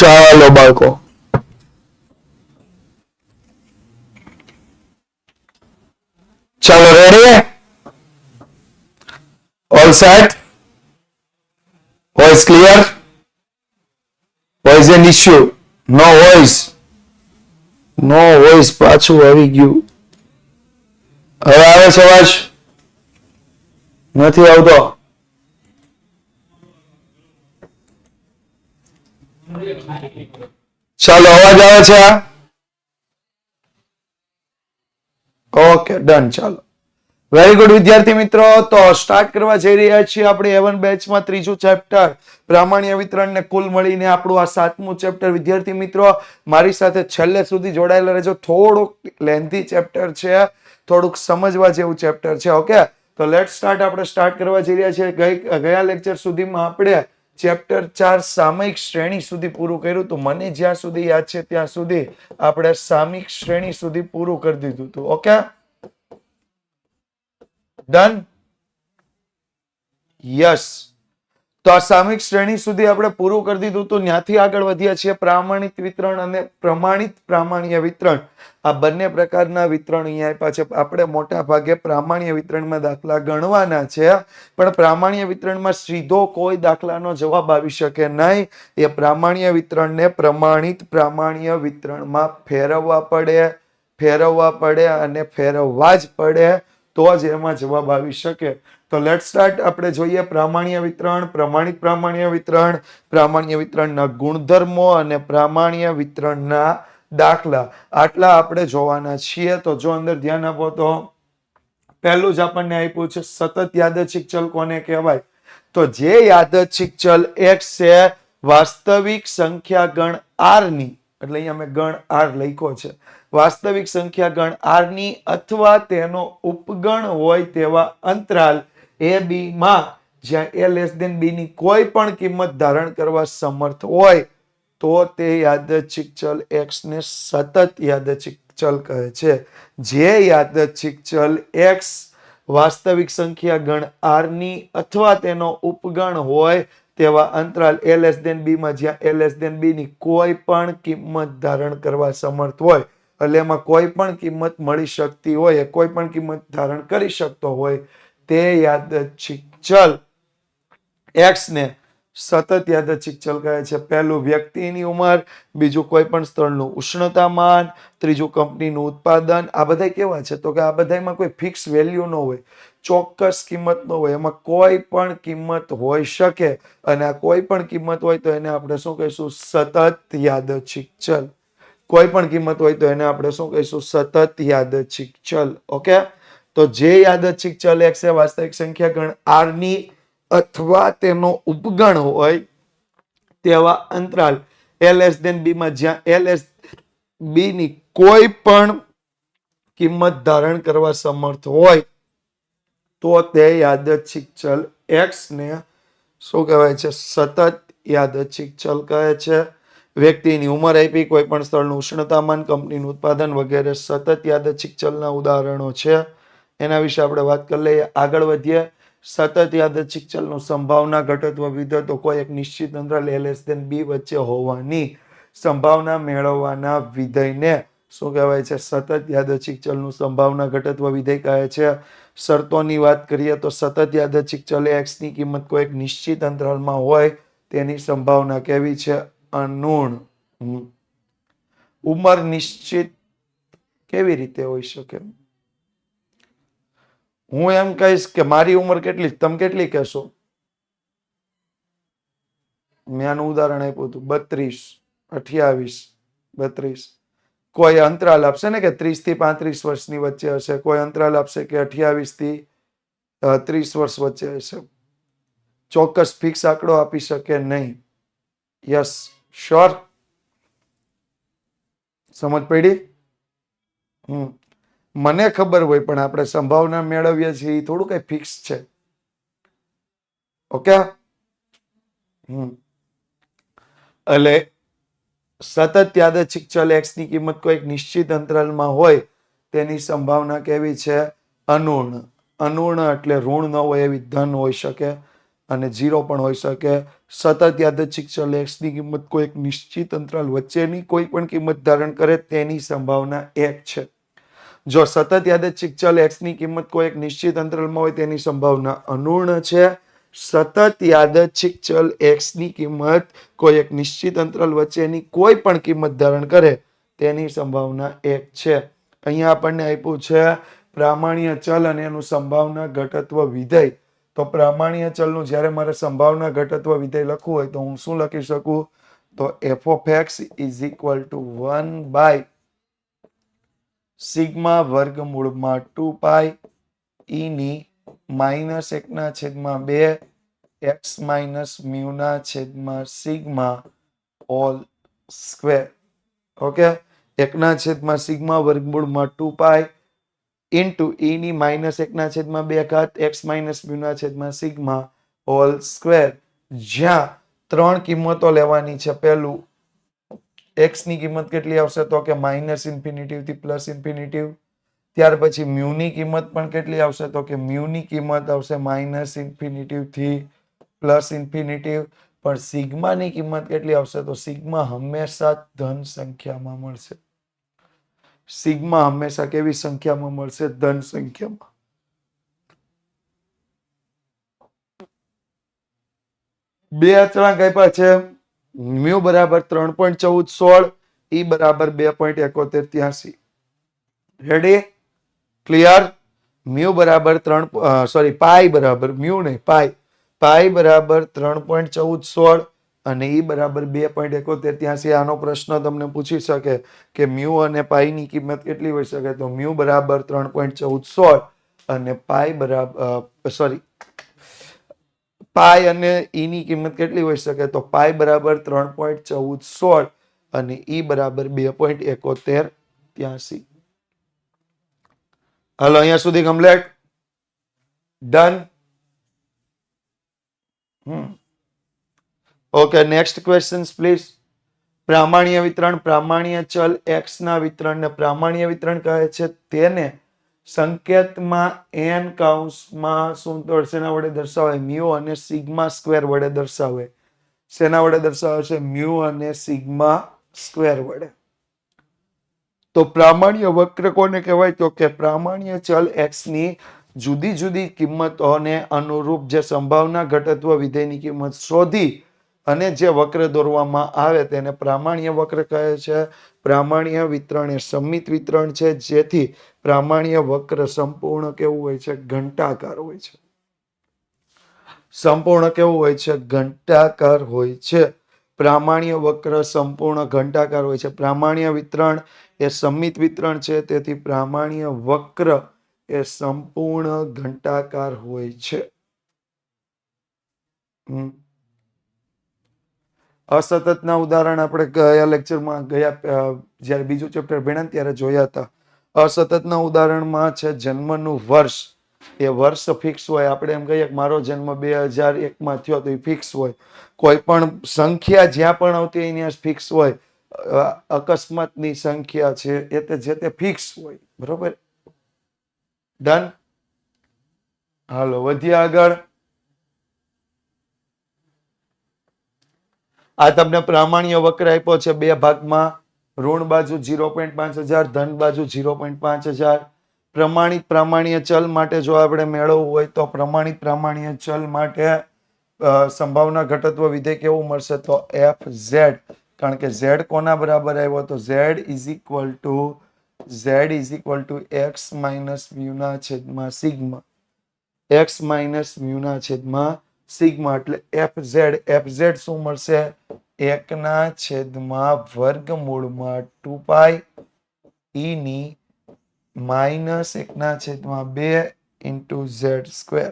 ચાલો બાળકો, ચાલો ready? All set? Voice clear? Voice an issue? No voice, no voice પાછું આવી ગયું. હવે આવે છે અવાજ? નથી આવતો? ચાલો અવાજ આવે છે? Okay done. ચાલો વેરી ગુડ વિદ્યાર્થી મિત્રો, તો સ્ટાર્ટ કરવા જઈ રહ્યા છીએ આપણે A1 બેચમાં ત્રીજું ચેપ્ટર પ્રામાણ્ય વિતરણ ને કુલ મળીને આપણું આ સાતમું ચેપ્ટર. વિદ્યાર્થી મિત્રો મારી સાથે છેલ્લે સુધી જોડાયેલા રહેજો. થોડુંક લેન્થી ચેપ્ટર છે, થોડુંક સમજવા જેવું ચેપ્ટર છે. ઓકે, તો લેટ સ્ટાર્ટ. આપણે સ્ટાર્ટ કરવા જઈ રહ્યા છીએ. ગયા લેક્ચર સુધીમાં આપણે ચેપ્ટર 4 સામયિક શ્રેણી સુધી પૂરું કર્યું હતું. મને જ્યાં સુધી યાદ છે ત્યાં સુધી આપણે સામયિક શ્રેણી સુધી પૂરું કરી દીધું હતું. Okay done? યસ. તો આ સામયિક શ્રેણી સુધી આપણે પૂરું કરી દીધું તો ત્યાંથી આગળ વધ્યા છીએ પ્રામાણિક વિતરણ અને પ્રમાણિત પ્રામાણ્ય વિતરણ. આ બંને પ્રકારના વિતરણ અહીંયા આપ્યા છે. આપણે મોટા ભાગે પ્રામાણ્ય વિતરણમાં દાખલા ગણવાના છે, પણ પ્રામાણ્ય વિતરણમાં સીધો કોઈ દાખલાનો જવાબ આવી શકે નહીં. એ પ્રામાણ્ય વિતરણને પ્રમાણિત પ્રામાણ્ય વિતરણમાં ફેરવવા પડે અને ફેરવવા જ પડે, તો જ એમાં જવાબ આવી શકે. તો લેટ સ્ટાર્ટ. આપણે જોઈએ પ્રામાણ્ય વિતરણ, પ્રમાણિત પ્રામાણ્ય વિતરણ, પ્રામાણ્ય વિતરણના ગુણધર્મો અને પ્રામાણ્ય વિતરણના દાખલા. આટલા આપણે જોવાના છીએ. તો જો અંદર ધ્યાન આપો તો પહેલું જ આપણને આપ્યું છે સતત યાદચ્છિક ચલ કોને કહેવાય? તો જે યાદચ્છિક ચલ x છે વાસ્તવિક સંખ્યા ગણ r ની, એટલે અહીંયા મેં ગણ r લખ્યો છે, વાસ્તવિક સંખ્યા ગણ r ની અથવા તેનો ઉપગણ હોય તેવા અંતરાલ a b માં જ્યાં a લેસ ધેન b ની કોઈ પણ કિંમત ધારણ કરવા સમર્થ હોય તો તે યાદચ્છિક ચલ x ને સતત યાદચ્છિક ચલ કહે છે. જે યાદચ્છિક ચલ x વાસ્તવિક સંખ્યા ગણ r ની અથવા તેનો ઉપગણ હોય તેવા અંતરાલ a લેસ ધેન b માં જ્યાં a લેસ ધેન b ની કોઈ પણ કિંમત ધારણ કરવા સમર્થ હોય, એટલે એમાં કોઈ પણ કિંમત મળી શકતી હોય, કોઈ પણ કિંમત ધારણ કરી શકતો હોય, તે યાદચ્છિક ચલ x ને સતત યાદચ્છિક ચલ કહે છે. પહેલું વ્યક્તિની ઉંમર, બીજું કોઈ પણ સ્થળનું ઉષ્ણતામાન, ત્રીજું કંપનીનું ઉત્પાદન. આ બધા કેવા છે? તો કે આ બધામાં કોઈ ફિક્સ વેલ્યુ ન હોય, ચોક્કસ કિંમત ન હોય, એમાં કોઈ પણ કિંમત હોઈ શકે, અને આ કોઈ પણ કિંમત હોય તો એને આપણે શું કહીશું? સતત યાદચ્છિક ચલ. કોઈ પણ કિંમત હોય તો એને આપણે શું કહીશું? સતત યાદચ્છિક ચલ. ઓકે, તો જે યાદચ્છિક ચલ x એ વાસ્તવિક સંખ્યા ગણ r ની અથવા તેનો ઉપગણ હોય તેવા અંતરાલ a લેસ ધેન b માં જ્યાં a લેસ b ની કોઈ પણ કિંમત ધારણ કરવા સમર્થ હોય તો તે યાદચ્છિક ચલ x ને શું કહેવાય છે? સતત યાદચ્છિક ચલ કહે છે. વ્યક્તિની ઉંમર આપી, કોઈ પણ સ્થળનું ઉષ્ણતામાન, કંપનીનું ઉત્પાદન વગેરે સતત યાદચ્છિક ચલના ઉદાહરણો છે. એના વિશે આપણે વાત કરી લઈએ. આગળ વધીએ. સતત યાદચ્છિક ચલનું સંભાવના ઘટત્વ વિધેય, કોઈ એક નિશ્ચિત અંતરાલ a લેસ ધેન b વચ્ચે હોવાની સંભાવના મેળવવાના વિધેયને શું કહેવાય છે? સતત યાદચ્છિક ચલનું સંભાવના ઘટત્વ વિધેય કહે છે. શરતોની વાત કરીએ તો સતત યાદચ્છિક ચલ x ની કિંમત કોઈ એક નિશ્ચિત અંતરાલમાં હોય તેની સંભાવના કેવી છે? અનુણ. ઉંમર નિશ્ચિત કેવી રીતે હોઈ શકે? હું એમ કહીશ કે મારી ઉંમર કેટલી, તમે કેટલી કહેશો? મેં આનું ઉદાહરણ આપ્યું હતું 32, 28, 32. કોઈ અંતરાલ આપશે ને કે 30 થી 35 વર્ષની વચ્ચે હશે, કોઈ અંતરાલ આપશે કે 28 થી 30 વર્ષ વચ્ચે હશે. ચોક્કસ ફિક્સ આંકડો આપી શકે નહીં. Yes, sure? સમજ પડી? મને ખબર હોય પણ આપણે સંભાવના મેળવીએ છીએ એ થોડું કઈ ફિક્સ છે. ઓકે, એટલે સતત યાદચ્છિક ચલ x ની કિંમત કોઈ એક નિશ્ચિત અંતરાલમાં હોય તેની સંભાવના કેવી છે? અનુર્ણ. અનુર્ણ એટલે ઋણ ન હોય એવી ધન હોઈ શકે, અને 0 પણ હોઈ શકે. સતત યાદચ્છિક ચલ x ની કિંમત કોઈ એક નિશ્ચિત અંતરાલ વચ્ચેની કોઈ પણ કિંમત ધારણ કરે તેની સંભાવના 1 છે. જો સતત યાદચ્છિક ચલ x ની કિંમત કોઈ એક નિશ્ચિત અંતરાલમાં હોય તેની સંભાવના અનૂર્ણ છે. સતત યાદચ્છિક ચલ x ની કિંમત કોઈ એક નિશ્ચિત અંતરાલ વચ્ચેની કોઈ પણ કિંમત ધારણ કરે તેની સંભાવના 1 છે. અહીંયા આપણને આપ્યું છે પ્રામાણ્ય ચલ અને એનું સંભાવના ઘટત્વ વિધેય. તો પ્રામાણ્ય ચલનું જ્યારે મારે સંભાવના ઘટત્વ વિધેય લખવું હોય તો હું શું લખી શકું? તો f of x is equal to 1 by sigma વર્ગમૂળમાં 2 પાઈ e ની -1/2 x માઇનસ મ્યુ ના છેદમાં sigma all square. Okay, 1/2 sigma વર્ગમૂળમાં 2 પાઈ ઇન્ટુ e ની -1/2 x માઇનસ મ્યુ ના છેદમાં સિગ્મા હોલ સ્ક્વેર. જ્યાં 3 કિંમતો લેવાની છે. પહેલું x ની કિંમત કેટલી આવશે? તો કે -ઇન્ફિનિટી થી +ઇન્ફિનિટી. ત્યાર પછી મ્યુ ની કિંમત પણ કેટલી આવશે? તો કે મ્યુ ની કિંમત આવશે -ઇન્ફિનિટી થી +ઇન્ફિનિટી. પણ સિગ્મા ની કિંમત કેટલી આવશે? તો સિગ્મા હંમેશા ધન સંખ્યામાં મળશે. સિગ્મા હંમેશા કેવી સંખ્યામાં મળશે? ધન સંખ્યામાં. બે અચળાંક આપ્યા છે. મ્યુ બરાબર 3.1416, ઈ બરાબર 2.7183. રેડી? ક્લિયર? મ્યુ બરાબર પાઈ બરાબર મ્યુ નહીં પાઈ બરાબર 3.1416 અને ઈ બરાબર 2.7183. આનો પ્રશ્ન તમને પૂછી શકે કે મ્યુ અને પાઈ ની કિંમત કેટલી હોઈ શકે? તો મ્યુ બરાબર 3.1416 અને પાઈ બરાબર પાઈ અને ઈ ની કિંમત કેટલી હોઈ શકે? તો પાઈ બરાબર 3.1416 અને ઈ બરાબર 2.7183. હાલો, અહીંયા સુધી complete. Done. Okay, next question please. પ્રામાણ્ય વિતરણ, પ્રામાણ્ય ચલ x ના વિતરણને પ્રામાણ્ય વિતરણ કહે છે. તેને સંકેતમાં n કૌંસમાં શું શેના વડે દર્શાવાય? મ્યુ અને સિગ્મા સ્ક્વેર વડે દર્શાવે. શેના વડે દર્શાવે છે? મ્યુ અને સિગ્મા સ્ક્વેર વડે. તો પ્રામાણ્ય વક્ર કોને કહેવાય? તો કે પ્રામાણ્ય ચલ x ની જુદી જુદી કિંમતોને અનુરૂપ જે સંભાવના ઘટત્વ વિધેયની કિંમત શોધી અને જે વક્ર દોરવામાં આવે તેને પ્રામાણ્ય વક્ર કહે છે. પ્રામાણ્ય વિતરણ એ સમમિત વિતરણ છે. જેથી પ્રામાણ્ય વક્ર સંપૂર્ણ કેવું હોય છે? ઘંટાકાર હોય છે. સંપૂર્ણ કેવું હોય છે? ઘંટાકાર હોય છે. પ્રામાણ્ય વક્ર સંપૂર્ણ ઘંટાકાર હોય છે. પ્રામાણ્ય વિતરણ એ સમમિત વિતરણ છે. તેથી પ્રામાણ્ય વક્ર એ સંપૂર્ણ ઘંટાકાર હોય છે. અસતતના ઉદાહરણ આપણે ગયા લેક્ચરમાં જ્યારે બીજું ચેપ્ટર ભણ્યા ત્યારે જોયા હતા. અસતતના ઉદાહરણમાં છે જન્મનું વર્ષ. એ વર્ષ ફિક્સ હોય. આપણે એમ કહીએ કે મારો જન્મ 2001 થયો તો એ ફિક્સ હોય. કોઈ પણ સંખ્યા જ્યાં પણ આવતી હોય ત્યાં ફિક્સ હોય. અકસ્માતની સંખ્યા છે જે તે ફિક્સ હોય. બરોબર? ડન. હાલો, વધીએ આગળ. આ તમને પ્રામાણ્ય વક્ર આપ્યો છે 2 ભાગમાં. ઋણ બાજુ 0.5000, ધન બાજુ 0.5000. પ્રમાણિત પ્રામાણ્ય ચલ માટે જો આપણે મેળવવું હોય તો પ્રમાણિત પ્રામાણ્ય ચલ માટે સંભાવના ઘટત્વ વિધેય કેવું મળશે? તો fz. કારણ કે z કોના બરાબર આવ્યો? તો z is equal to x minus mu ના છેદમાં સિગ્મા. x minus મ્યુ ના છેદમાં સિગ્મા એટલે fz શું મળશે? 1/વર્ગમૂળમાં 2 પાઈ e ની -1/2 into z સ્ક્વેર.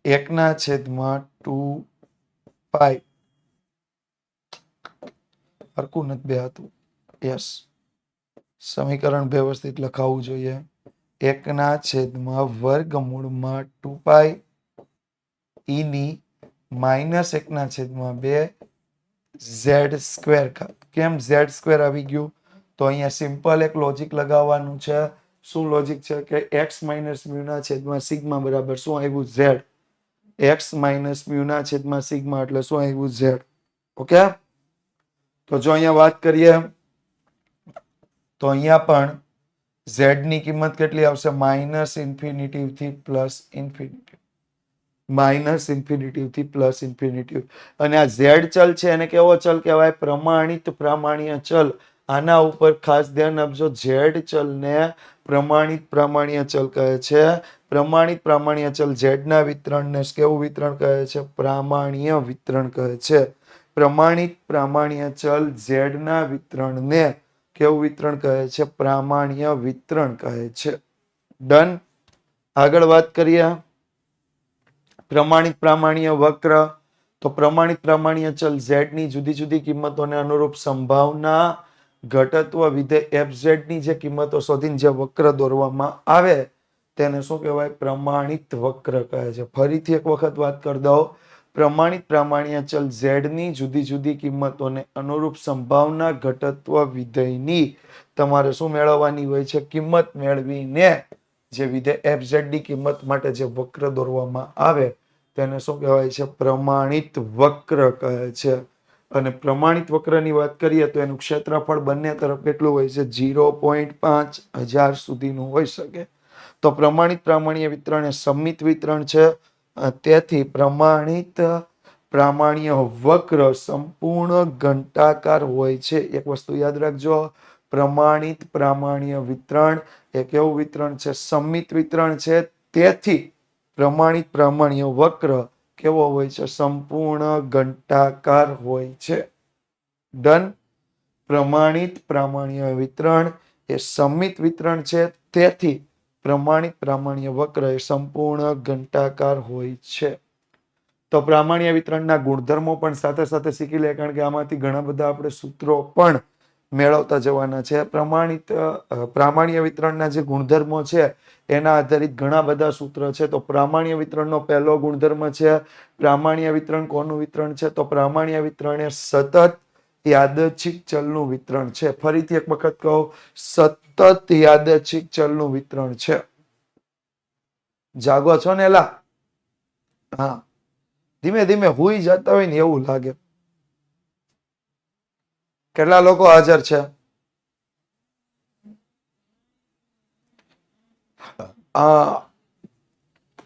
એકના છેદમાં 2 પાઈ. હરકું નથી બે હતું. યસ, સમીકરણ વ્યવસ્થિત લખાવવું જોઈએ. 1/વર્ગમૂળમાં 2 પાઈ e ની -1/2 z સ્ક્વેર. કેમ z સ્ક્વેર આવી ગયું? તો અહીંયા સિમ્પલ એક લોજિક લગાવવાનું છે. શું લોજિક છે કે x માઇનસ મ્યુ ના છેદમાં સિગ્મા બરાબર શું આવ્યું z. x માઇનસ મ્યુ ના છેદમાં સિગ્મા એટલે શું આવ્યું z. ઓકે, તો જો અહીંયા વાત કરીએ તો અહીંયા પણ z ની કિંમત કેટલી આવશે? માઇનસ ઇન્ફિનિટી થી પ્લસ ઇન્ફિનિટી. માઇનસ ઇન્ફિનિટી થી પ્લસ ઇન્ફિનિટી. અને આ z ચલ છે એને કેવો ચલ કહેવાય? પ્રમાણિત પ્રામાણ્ય ચલ. આના ઉપર ખાસ ધ્યાન આપજો, z ચલને પ્રમાણિત પ્રામાણ્ય ચલ કહે છે. પ્રમાણિત પ્રામાણ્ય ચલ z ના વિતરણને કેવું વિતરણ કહે છે? પ્રામાણ્ય વિતરણ કહે છે. પ્રમાણિત પ્રામાણ્ય ચલ z ના વિતરણને કેવું વિતરણ કહે છે? પ્રામાણ્ય વિતરણ કહે છે. ડન. આગળ વાત કરીએ પ્રમાણિત પ્રામાણ્ય વક્ર. તો પ્રમાણિત પ્રામાણ્ય ચલ z ની જુદી જુદી કિંમતોને અનુરૂપ સંભાવના ઘટત્વ વિધેય fz ની જે કિંમતો શોધીને જે વક્ર દોરવામાં આવે તેને શું કહેવાય? પ્રમાણિત વક્ર કહે છે. ફરીથી એક વખત વાત કરી દઉં. પ્રમાણિત પ્રામાણ્ય ચલ z ની જુદી જુદી કિંમતોને અનુરૂપ સંભાવના ઘટત્વ વિધેયની તમારે શું મેળવવાની હોય છે? કિંમત મેળવીને જે વિધેય fz ની કિંમત માટે જે વક્ર દોરવામાં આવે તેને શું કહેવાય છે? પ્રમાણિત વક્ર કહે છે. અને પ્રમાણિત વક્રની વાત કરીએ તો એનું ક્ષેત્રફળ બંને તરફ કેટલું હોય છે? 0.5000 સુધીનું હોઈ શકે. તો પ્રમાણિત પ્રામાણ્ય વિતરણ એ સમમિત વિતરણ છે. તેથી પ્રમાણિત પ્રામાણ્ય વક્ર સંપૂર્ણ ઘંટાકાર હોય છે. એક વસ્તુ યાદ રાખજો, પ્રમાણિત પ્રામાણ્ય વિતરણ એ કેવું વિતરણ છે? સમમિત વિતરણ છે. તેથી પ્રમાણિત પ્રામાણ્ય વક્ર કેવો હોય છે? સંપૂર્ણ ઘંટાકાર હોય છે. ડન. પ્રમાણિત પ્રામાણ્ય વિતરણ એ સમમિત વિતરણ છે. તેથી પ્રમાણિત પ્રામાણ્ય વક્ર એ સંપૂર્ણ ઘંટાકાર હોય છે. તો પ્રામાણ્ય વિતરણના ગુણધર્મો પણ સાથે સાથે શીખી લે, કારણ કે આમાંથી ઘણા બધા આપણે સૂત્રો પણ મેળવતા જવાના છે. પ્રામાણ્ય વિતરણના જે ગુણધર્મો છે એના આધારિત ઘણા બધા સૂત્ર છે. તો પ્રામાણ્ય વિતરણનો પહેલો ગુણધર્મ છે. પ્રામાણ્ય વિતરણ કોનું વિતરણ છે? તો પ્રામાણ્ય વિતરણ એ સતત યાદચ્છિક ચલનું વિતરણ છે. ફરીથી એક વખત કહું, સતત યાદચ્છિક ચલનું વિતરણ છે. જાગો છો ને એલા? હા, ધીમે ધીમે હુઈ જતા હોય ને એવું લાગે. કેટલા લોકો હાજર છે?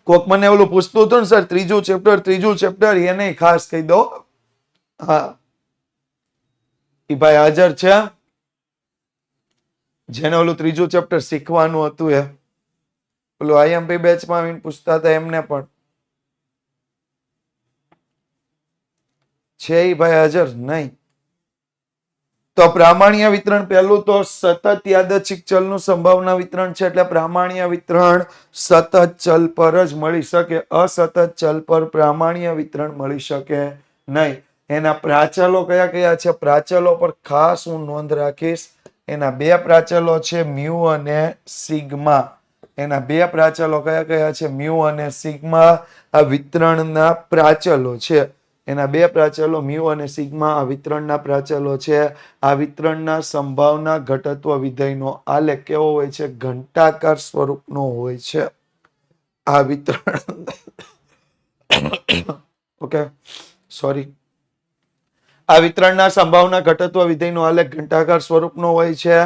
કોક મને ઓલું પૂછતું હતું ને સર, ત્રીજું ચેપ્ટર એને ખાસ કહી દો. હા, ઈ ભાઈ હાજર છે જેને ઓલું ત્રીજું ચેપ્ટર શીખવાનું હતું. એ ઓલું આઈએમપી બેચમાં આવીને પૂછતા હતા એમને પણ છે. ઈ ભાઈ હાજર નહીં. તો પ્રામાણ્ય વિતરણ પહેલું તો સતત યાદચ્છિક ચલનું સંભાવના વિતરણ છે. એટલે પ્રામાણ્ય વિતરણ સતત ચલ પર જ મળી શકે. અસતત ચલ પર પ્રામાણ્ય વિતરણ મળી શકે નહીં. એના પ્રાચલો કયા કયા છે? પ્રાચલો પર ખાસ હું નોંધ રાખીશ. એના બે પ્રાચલો છે, મ્યુ અને સિગ્મા. એના બે પ્રાચલો કયા કયા છે? મ્યુ અને સિગ્મા. આ વિતરણના પ્રાચલો છે. એના બે પ્રાચલો મ્યુ અને સિગ્મા આ વિતરણના પ્રાચલો છે. આ વિતરણના સંભાવના ઘટત્વ વિધેયનો આલેખ કેવો હોય છે? ઘંટાકાર સ્વરૂપનો હોય છે. આ વિતરણ ઓકે, સોરી. આ વિતરણના સંભાવના ઘટત્વ વિધેયનો આલેખ ઘંટાકાર સ્વરૂપનો હોય છે.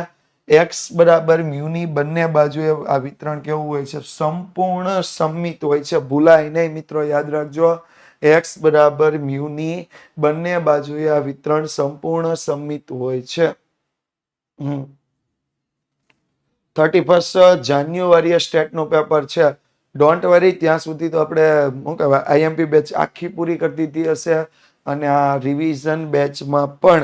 x બરાબર મ્યુ ની બંને બાજુએ આ વિતરણ કેવું હોય છે? સંપૂર્ણ સમમિત હોય છે. ભૂલાય નહીં મિત્રો, યાદ રાખજો. x બરાબર મ્યુ ની બંને બાજુએ આ વિતરણ સંપૂર્ણ સમમિત હોય છે. 31 જાન્યુઆરીએ સ્ટેટનું પેપર છે. ડોન્ટ વરી, ત્યાં સુધી તો આપણે શું કહેવાય આઈએમપી બેચ આખી પૂરી કરી દીધી હશે. અને આ રિવિઝન બેચમાં પણ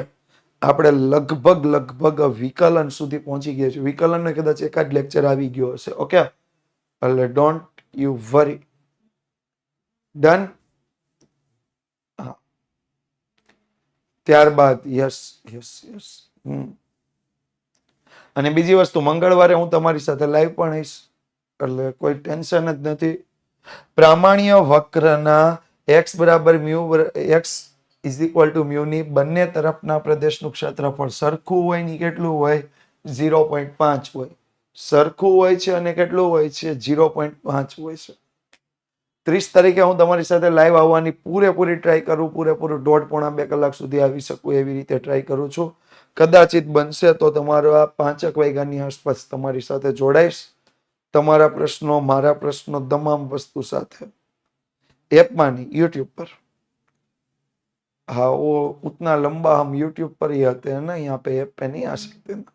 આપણે લગભગ વિકલન સુધી પહોંચી ગયા છે. વિકલનનો કદાચ એકાદ લેક્ચર આવી ગયો હશે. ઓકે, એટલે ડોન્ટ યુ વરી. ડન. ત્યારબાદ યસ. અને બીજી વસ્તુ, મંગળવારે હું તમારી સાથે લાઈવ પણ આવીશ, એટલે કોઈ ટેન્શન જ નથી. પ્રામાણ્ય વક્રના x બરાબર mu x is equal two mu ની બંને તરફના પ્રદેશનું ક્ષેત્રફળ સરખું હોય ની કેટલું હોય? 0.5 હોય. સરખું હોય છે અને કેટલું હોય છે 0.5 હોય છે. 30 તારીખે હું તમારી સાથે લાઈવ આવવાની પૂરેપૂરી ટ્રાય કરું, પૂરેપૂરું 1.5-2 કલાક સુધી આવી શકું એવી રીતે ટ્રાય કરું છું. કદાચિત બનશે તો તમારા 5 વાગ્યાની આસપાસ તમારી સાથે જોડાઈશ. તમારા પ્રશ્નો, મારા પ્રશ્નો, તમામ વસ્તુ સાથે ऐप नहीं, यूट्यूब पर. हाँ, वो उतना लंबा हम यूट्यूब पर ही आते हैं ना, यहाँ पे ऐप पे नहीं आ सकते ना.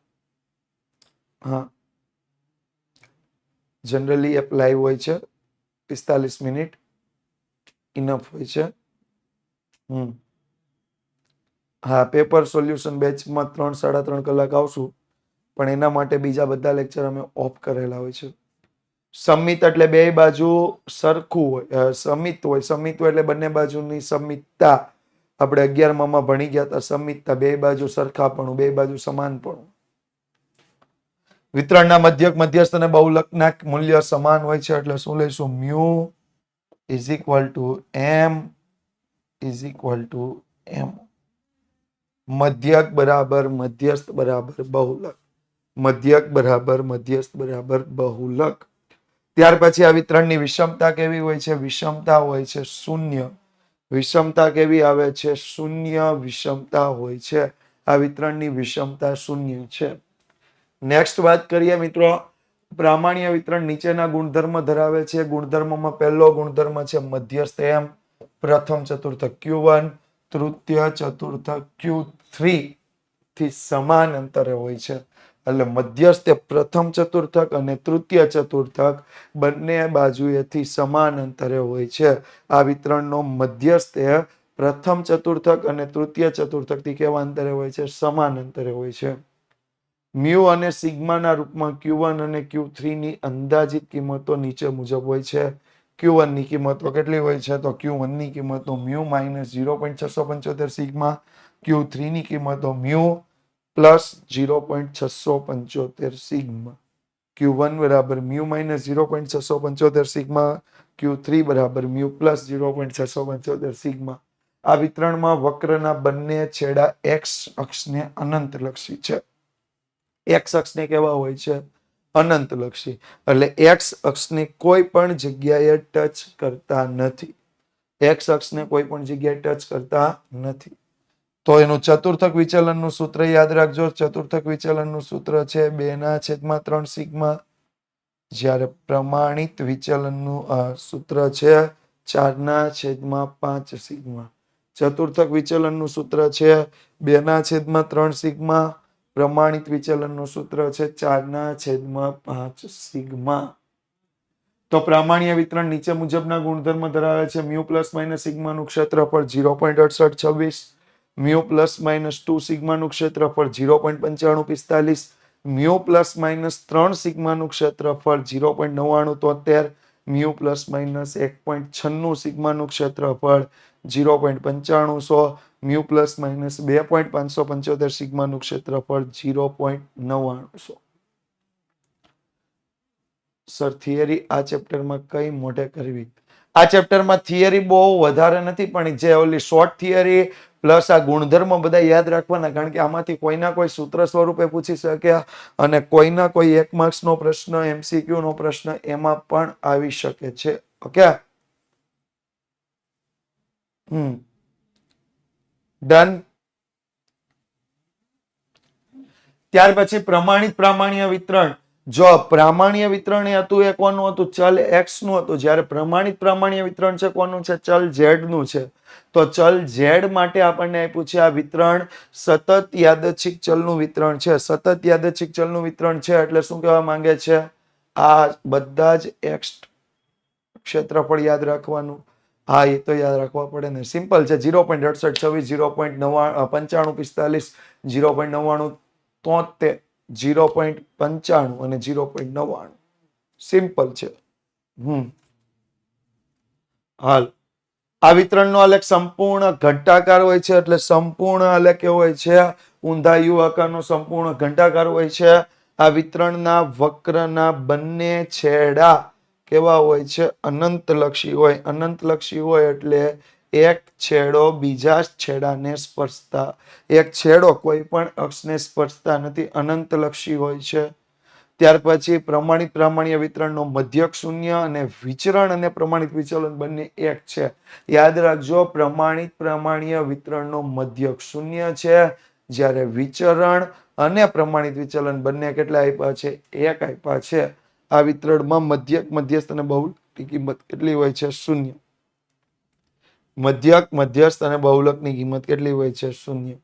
हाँ, जनरली ऐप लाइव હોય છે 45 મિનિટ ઇનફ હોય છે. હા, પેપર સોલ્યુશન બેચમાં 3-3.5 કલાક આવશું, પણ એના માટે બીજા બધા લેક્ચર અમે ઓફ કરેલા હોય છે. સમિત એટલે બે બાજુ સરખું હોય, સમિત હોય. સમિત એટલે બંને બાજુની સમિતતા. આપણે 11માં ભણી ગયા હતા સમિતતા, બે બાજુ સરખાપણું, બે બાજુ સમાનપણું. વિતરણના મધ્યક, મધ્યસ્થ અને બહુલકના મૂલ્ય સમાન હોય છે એટલે શું લઈશું? Mu is equal to M is equal to M. મધ્યક બરાબર મધ્યસ્થ બરાબર બહુલક. મધ્યક બરાબર મધ્યસ્થ બરાબર બહુલક. ત્યાર પછી આ વિતરણની વિષમતા કેવી હોય છે? વિષમતા હોય છે શૂન્ય. વિષમતા કેવી આવે છે? શૂન્ય વિષમતા હોય છે. આ વિતરણની વિષમતા શૂન્ય છે. નેક્સ્ટ વાત કરીએ મિત્રો, પ્રામાણ્ય વિતરણ નીચેના ગુણધર્મ ધરાવે છે. ગુણધર્મમાં પહેલો ગુણધર્મ છે મધ્યસ્થ એમ, પ્રથમ ચતુર્થક Q1, તૃતીય ચતુર્થક Q3 થી સમાન અંતરે હોય છે. એટલે મધ્યસ્થ પ્રથમ ચતુર્થક અને તૃતીય ચતુર્થક બંને બાજુએથી સમાન અંતરે હોય છે. આ વિતરણનો મધ્યસ્થ પ્રથમ ચતુર્થક અને તૃતીય ચતુર્થક થી કેવા અંતરે હોય છે? સમાન અંતરે હોય છે. મ્યુ અને સિગ્માના રૂપમાં Q1 અને Q3 ની અંદાજિત કિંમતો નીચે મુજબ હોય છે. Q1 ની કિંમતો કેટલી હોય છે? તો Q1 ની કિંમતો મ્યુ માઇનસ 0.675 સિગ્મા, Q3 ની કિંમતો મ્યુ પ્લસ 0.675 સિગ્મા. Q1 બરાબર મ્યુ માઇનસ 0.675 સિગ્મા, Q3 બરાબર મ્યુ પ્લસ 0.675 સિગ્મા. આ વિતરણમાં વક્રના બંને છેડા x અક્ષને અનંતલક્ષી છે. x અક્ષને કેવા હોય છે? અનંતલક્ષી. એટલે x અક્ષને કોઈ પણ જગ્યાએ ટચ કરતા નથી. x અક્ષને કોઈ પણ જગ્યાએ ટચ કરતા નથી. તો એનું ચતુર્થક વિચલનનું સૂત્ર યાદ રાખજો. ચતુર્થક વિચલનનું સૂત્ર છે 2/3 સિગ્મા. જ્યારે પ્રમાણિત વિચલનનું સૂત્ર છે 4/5 સિગ્મા. ચતુર્થક વિચલનનું સૂત્ર છે 2/3 સિગ્મા. પ્રમાણિત વિચલનનું સૂત્ર છે 4/5 સિગ્મા. તો પ્રામાણ્ય વિતરણ નીચે મુજબના ગુણધર્મ ધરાવે છે. મ્યુ પ્લસ માઇનસ સિગ્માનું ક્ષેત્રફળ 0.6826, મ્યુ પ્લસ માઇનસ 2 સિગ્માનું ક્ષેત્રફળ 0.9545, મ્યુ પ્લસ માઇનસ 3 સિગ્માનું ક્ષેત્રફળ 0.9973, મ્યુ પ્લસ માઇનસ 1.96 સિગ્માનું ક્ષેત્રફળ 0.9500, મ્યુ પ્લસ માઇનસ 2.575 સિગ્માનું ક્ષેત્રફળ 0.9900. સર થિયરી આ ચેપ્ટરમાં કઈ મોઢે કરવી? આ ચેપ્ટરમાં થિયરી બહુ વધારે નથી, પણ જે ઓલી શોર્ટ થિયરી પ્લસ આ ગુણધર્મ બધા યાદ રાખવાના, કારણ કે આમાંથી કોઈના કોઈ સૂત્ર સ્વરૂપે પૂછી શકે અને કોઈના કોઈ 1 માર્ક્સનો પ્રશ્ન, MCQ નો પ્રશ્ન એમાં પણ આવી શકે છે. Okay, done. ત્યાર પછી પ્રમાણિત પ્રામાણ્ય વિતરણ. જો પ્રામાણ્ય વિતરણ એ હતું એ કોનું હતું? ચલ x નું હતું. જ્યારે પ્રમાણિત પ્રામાણ્ય વિતરણ છે કોનું છે? ચલ z નું છે. તો ચલ z માટે આપણને આપ્યું છે આ વિતરણ સતત યાદચ્છિક ચલનું વિતરણ છે. સતત યાદચ્છિક ચલનું વિતરણ છે એટલે શું કહેવા માંગે છે? આ બધા જ x ક્ષેત્રફળ યાદ રાખવાનું. હા, એ તો યાદ રાખવા પડે ને. સિમ્પલ છે. 0.6826, 0.9545, 0.9973, 0.95 અને 0.99. સિમ્પલ છે. હાલ, આ વિતરણનો આલેખ સંપૂર્ણ ઘટાકાર હોય છે. એટલે સંપૂર્ણ આલેખ કેવો હોય છે? ઊંધા યુ આકારનો સંપૂર્ણ ઘટાકાર હોય છે. આ વિતરણના વક્રના બંને છેડા કેવા હોય છે? અનંતલક્ષી હોય. અનંતલક્ષી હોય એટલે એક છેડો બીજા છેડાને સ્પર્શતા, એક છેડો કોઈ પણ અક્ષને સ્પર્શતા નથી, અનંતલક્ષી હોય છે. ત્યાર પછી પ્રમાણિત પ્રામાણ્ય વિતરણનો મધ્યક શૂન્ય અને વિચરણ અને પ્રમાણિત વિચલન બંને એક છે. યાદ રાખજો, પ્રમાણિત પ્રામાણ્ય વિતરણનો મધ્યક શૂન્ય છે, જ્યારે વિચરણ અને પ્રમાણિત વિચલન બંને કેટલા આપ્યા છે? એક આપ્યા છે. આ વિતરણમાં મધ્યક, મધ્યસ્થ અને બહુલકની કિંમત કેટલી હોય છે? શૂન્ય. મધ્યક, મધ્યસ્થ અને બહુલકની કિંમત કેટલી હોય છે? શૂન્ય.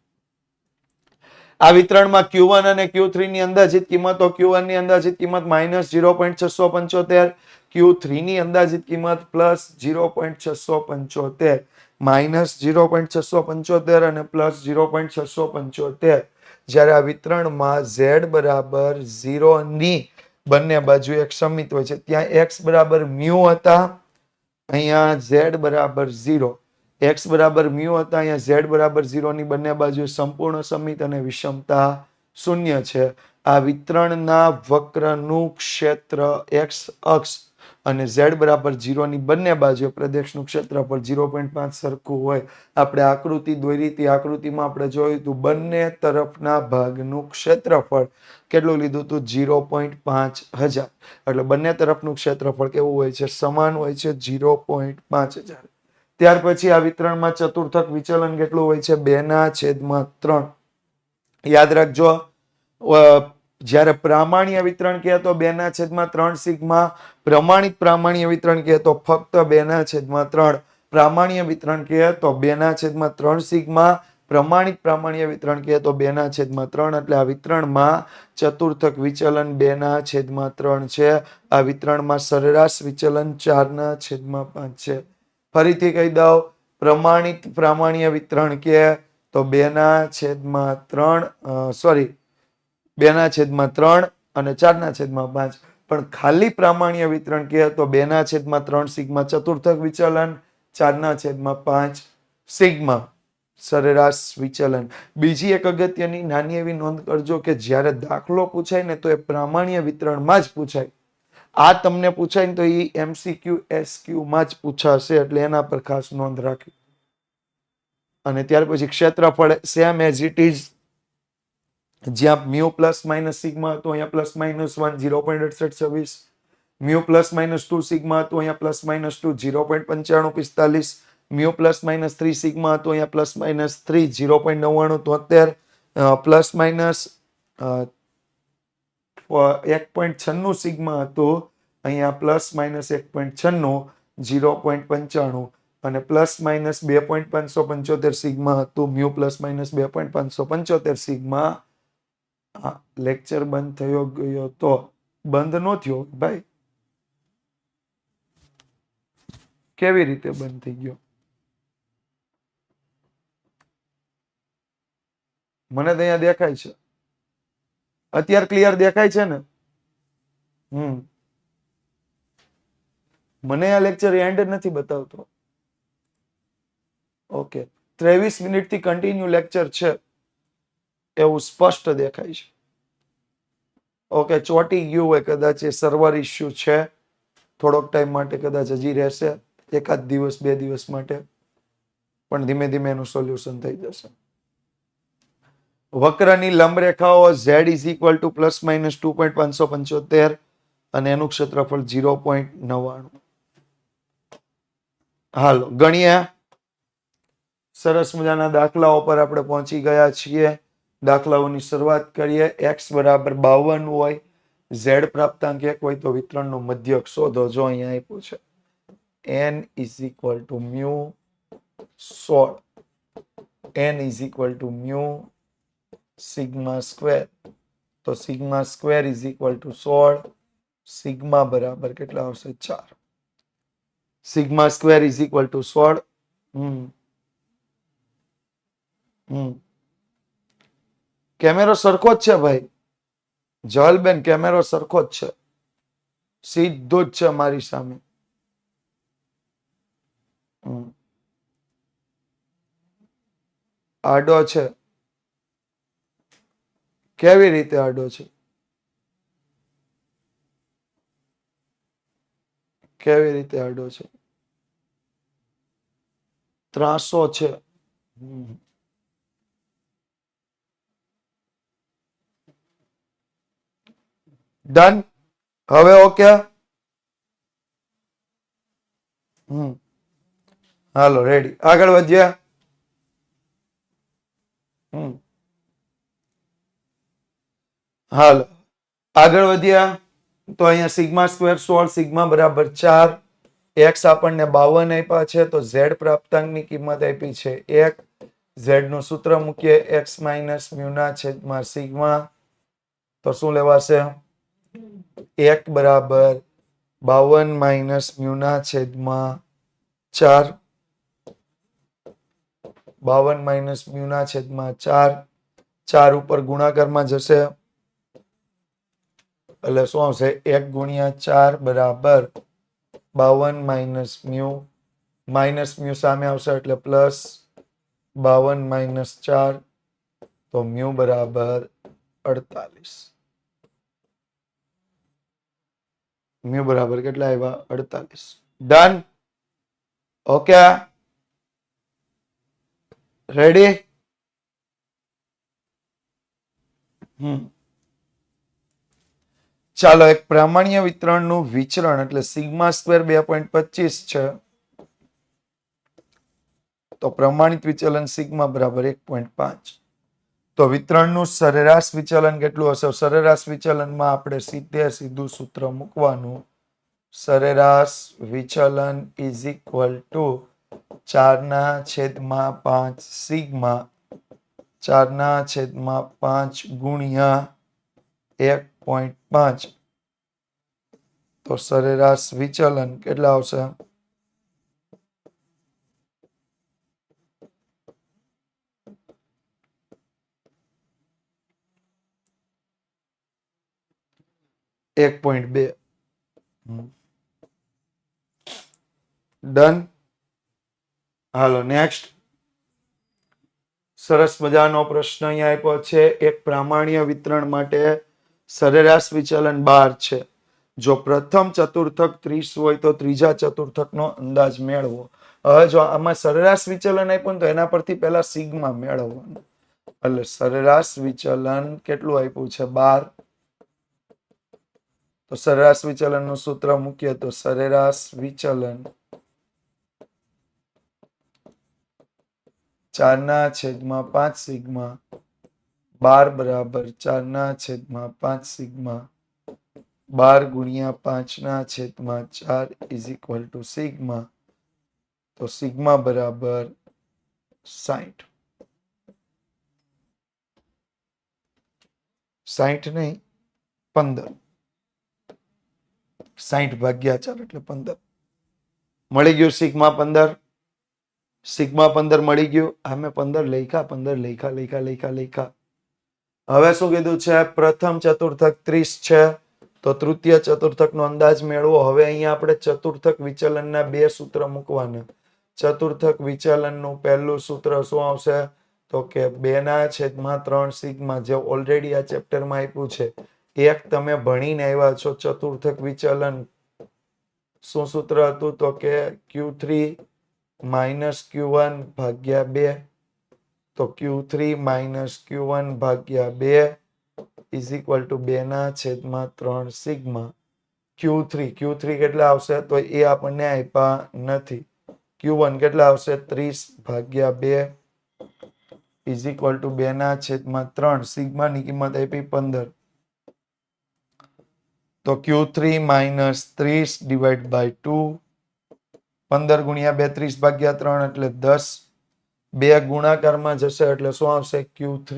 આ વિતરણમાં Q1 અને Q3 ની અંદાજિત કિંમતો, Q1 ની અંદાજિત કિંમત -0.675, Q3 ની અંદાજિત કિંમત +0.675, -0.675 અને +0.675. જ્યારે આ વિતરણમાં z બરાબર 0 ની બંને બાજુ એક સમિત હોય છે. ત્યાં x બરાબર μ હતા, અહીંયા z બરાબર 0. x બરાબર μ હતા, અહીંયા z બરાબર 0 ની બંને બાજુ સંપૂર્ણ સમિત અને વિષમતા શૂન્ય છે. આ વિતરણના વક્રનું ક્ષેત્ર x અક્ષ અને z બરાબર 0 ની બંને બાજુ પ્રદેશનું ક્ષેત્રફળ 0.5 સરખું હોય. આપણે આકૃતિ દોરી હતી, આકૃતિમાં આપણે જોયું હતું બંને તરફના ભાગનું ક્ષેત્રફળ કેટલું લીધું હતું? 0.5000. એટલે બંને તરફનું ક્ષેત્રફળ કેવું હોય છે? સમાન હોય છે, 0.5000. ત્યાર પછી આ વિતરણમાં ચતુર્થક વિચલન કેટલું હોય છે? 2/3. યાદ રાખજો, જ્યારે પ્રામાણ્ય વિતરણ કહે તો 2/3 સિગ્મા, પ્રમાણિત પ્રામાણ્ય વિતરણ કહે તો ફક્ત 2/3. પ્રામાણ્ય વિતરણ કહે તો 2/3 સિગ્મા, પ્રમાણિત પ્રામાણ્ય વિતરણ કહે તો 2/3. એટલે આ વિતરણમાં ચતુર્થક વિચલન 2/3 છે. આ વિતરણમાં સરેરાશ વિચલન 4/5 છે. ફરીથી કહી દઉં, પ્રમાણિત પ્રામાણ્ય વિતરણ કહે તો 2/3, સોરી 2/3 અને 4/5. પણ ખાલી પ્રામાણ્ય વિતરણ કહે તો 2/3 સિગ્મા ચતુર્થક વિચલન, 4/5 સિગ્મા સરેરાશ વિચલન. બીજી એક અગત્યની નાની એવી નોંધ કરજો કે જ્યારે દાખલો પૂછાય ને તો એ પ્રામાણ્ય વિતરણમાં જ પૂછાય. આ તમને પૂછાય ને તો એ MCQ SQ માં જ પૂછાશે, એટલે એના પર ખાસ નોંધ રાખી. અને ત્યાર પછી ક્ષેત્રફળ સેમ એઝ ઇટ ઇઝ, જ્યાં મ્યુ પ્લસ માઇનસ સિગ્મા હતો અહીંયા +-1 0.6826, મ્યુ +-2 સિગ્મા હતું અહીંયા +-2 0.9545, મ્યુ +-3 સિગ્મા હતું અહીંયા +-3 0.9973, +-1.96 સિગ્મા હતું અહીંયા +-1.96 0.95, અને +-2.575 સિગ્મા હતું, મ્યુ +-2.575 સિગ્મા. લેક્ચર બંધ થયો ગયો તો બંધ નો થયો ભાઈ, કેવી રીતે બંધ થઈ ગયો? મને તો અહીંયા દેખાય છે. અત્યારે ક્લિયર દેખાય છે ને? મને આ લેક્ચર એન્ડ નથી બતાવતો. ઓકે, 23 મિનિટથી કન્ટિન્યુ લેક્ચર છે એવું સ્પષ્ટ દેખાય છે. ઓકે, ચોટી ગયું હોય કદાચ, એ સર્વર ઇશ્યુ છે. થોડોક ટાઈમ માટે કદાચ હજી રહેશે, એકાદ દિવસ 2 દિવસ માટે, પણ ધીમે ધીમે એનું સોલ્યુશન થઈ જશે. વક્રની લંબ રેખાઓ z = +-2.575 અને એનું ક્ષેત્રફળ 0.99. હાલો ગણીએ. સરસ મજાના દાખલાઓ પર આપણે પહોંચી ગયા છીએ. દાખલાઓની શરૂઆત કરીએ. x બરાબર 52 હોય, z પ્રાપ્તાંક 1 હોય તો વિતરણનો મધ્યક શોધો. જો અહીંયા આપ્યું છે n = μ 16, n = μ સિગ્મા સ્ક્વેર. તો સિગ્મા સ્ક્વેર = 16, સિગ્મા બરાબર કેટલા આવશે? 4. Sigma square = 16. કેમેરો સરખો જ છે ભાઈ, જલબેન કેમેરો સરખો જ છે, સીધો જ છે મારી સામે. આડો છે. કેવી રીતે આડો છે? કેવી રીતે આડો છે? ત્રાસો છે. ડન. હવે ઓકે. હાલો રેડી. આગળ વધ્યા. હાલો આગળ વધ્યા તો અહીંયા સિગ્મા સ્ક્વેર 16 સિગ્મા બરાબર 4. એક્સ આપણને 52 આપ્યા છે તો ઝેડ પ્રાપ્તાંકની કિંમત આપી છે 1. ઝેડ નું સૂત્ર મૂકીએ એક્સ માઇનસ મ્યુ ના છેદમાં સિગ્મા. તો શું લેવાશે? 1 બરાબર 52 માઇનસ મ્યુ ના છેદમાં 4. 52 માઇનસ મ્યુ ના છેદમાં 4. 4 ઉપર ગુણાકારમાં જશે એટલે શું આવશે? 1 ગુણ્યા 4 બરાબર 52 માઇનસ મ્યુ. માઇનસ મ્યુ સામે આવશે એટલે પ્લસ 52 માઇનસ 4. તો મ્યુ બરાબર 48. મ્યુ બરાબર કેટલા આવ્યા? 48. ડન. Okay ready. ચાલો એક પ્રામાણ્ય વિતરણનું વિચરણ એટલે સિગ્મા સ્ક્વેર 2.25 છે. તો પ્રમાણિત વિચલન સિગ્મા બરાબર 1.5. તો વિતરણનું સરેરાશ વિચલન કેટલું હશે? સરેરાશ વિચલનમાં આપણે સીધું સૂત્ર મૂકવાનું. સરેરાશ વિચલન ઇઝ ઇક્વલ ટુ 4/5 સિગ્મા 4/5 ગુણ્યા 1.5. તો સરેરાશ વિચલન કેટલા આવશે? 1.2. ડન. હાલો નેક્સ્ટ. સરસ મજાનો પ્રશ્ન અહીંયા આપ્યો છે. એક પ્રામાણ્ય વિતરણ માટે સરેરાશ વિચલન 12 છે. જો પ્રથમ ચતુર્થક 30 હોય તો ત્રીજા ચતુર્થકનો અંદાજ મેળવો. હવે જો આમાં સરેરાશ વિચલન આપ્યું તો એના પરથી પહેલા સિગ્મા મેળવવાનું. એટલે સરેરાશ વિચલન કેટલું આપ્યું છે? 12. તો સરેરાશ વિચલનનું સૂત્ર મૂકીએ તો સરેરાશ વિચલન 4/5 સિગ્મા 12 બરાબર 4/5 સિગ્મા 12 ગુણ્યા 5/4 ઇઝ ઇક્વલ ટુ સિગ્મા. તો સિગ્મા બરાબર 60. 60 નહીં 15. 60 ભાગ્યા 4 એટલે 15. મળી ગયું સિગ્મા 15. સિગ્મા 15 મળી ગયું. અમે 15 લખ્યા 15 લખ્યા. હવે શું કીધું છે? પ્રથમ ચતુર્થક 30 છે તો તૃતીય ચતુર્થકનો અંદાજ મેળવો. હવે અહીંયા આપણે ચતુર્થક વિચલનના બે સૂત્ર મૂકવાના. ચતુર્થક વિચલનનું પહેલું સૂત્ર શું આવશે? તો કે 2/3 સિગ્મા, જે ઓલરેડી આ ચેપ્ટરમાં આપ્યું છે. એક તમે ભણીને આવ્યા છો ચતુર્થક વિચલન. શું સૂત્ર હતું? તો કે Q3 માઇનસ Q1 ભાગ્યા 2. તો Q3 માઇનસ Q1 ભાગ્યા 2 is equal two 2/3 sigma. Q3 કેટલા આવશે? તો એ આપણને આપ્યા નથી. Q1 કેટલા આવશે? 30 ભાગ્યા 2 ઇઝ ઇક્વલ ટુ 2/3. સિગ્માની કિંમત આપી 15. તો Q3 માઇનસ 30 ડિવાઈડ બાય 2. 15 ગુણ્યા 2 30 ભાગ્યા 3 એટલે 10. 2 ગુણાકારમાં જશે એટલે શું આવશે? Q3